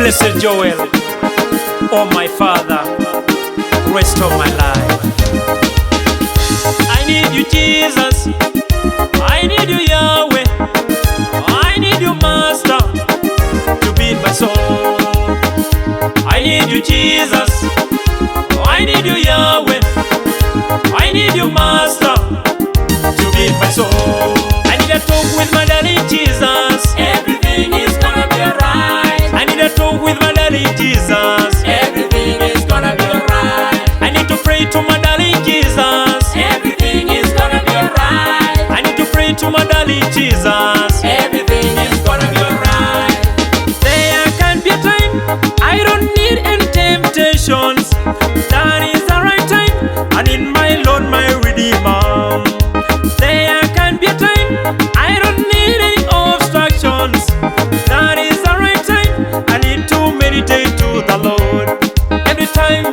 Blessed Joel, oh my Father, restore my life. I need you, Jesus. I need you, Yahweh. I need you, Master, to be my soul. I need you, Jesus. I need you, Yahweh. I need you, Master, to be my soul. I need a talk with my daddy, Jesus. Everything is gonna be alright. I need a talk with my daddy, Jesus. Everything is gonna be alright. I need to pray to my darling Jesus. Everything is gonna be alright. I need to pray to my darling Jesus. Everything is gonna be alright. There can be a time I don't need any temptations. That is the right time. I need my Lord, my Redeemer. There can be a time I don't need any obstructions. That is the right time. I need to meditate to the Lord. Every time,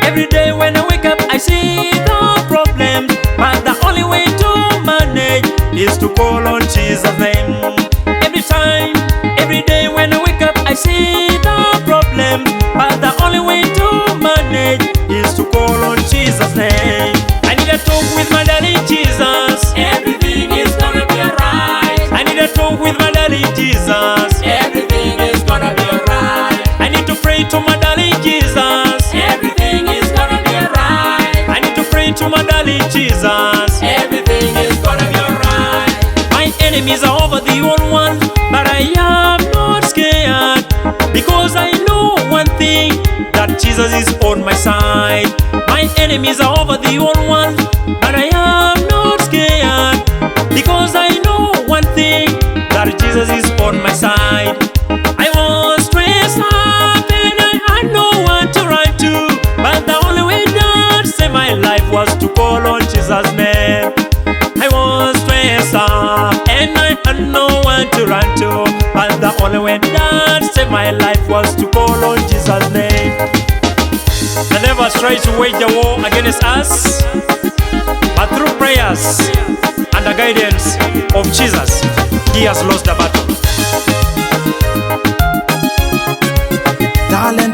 every day when I wake up, I see the problems, but the only way to manage is to call on Jesus' name. Every time, every day when I wake up, I see the problems, but the only way to manage is to call on Jesus' name. I need a talk with my daddy Jesus. Everything is gonna be alright. I need a talk with my daddy Jesus. Everything is gonna be alright. I need to pray to my darling Jesus. Everything is gonna be alright. I need to pray to my darling Jesus. Everything is gonna be alright. My enemies are over the old one, but I am not scared, because I know one thing, that Jesus is on my side. My enemies are over the old one, but I am not scared, because I know one thing, that Jesus is on my side. I was stressed up and I had no one to run to, but the only way that saved my life was to call on Jesus' name. I was stressed up and I had no one to run to, but the only way that saved my life was to call on Jesus' name. The devil tries to wage a war against us, but through prayers and the guidance of Jesus, he has lost the battle. Darling,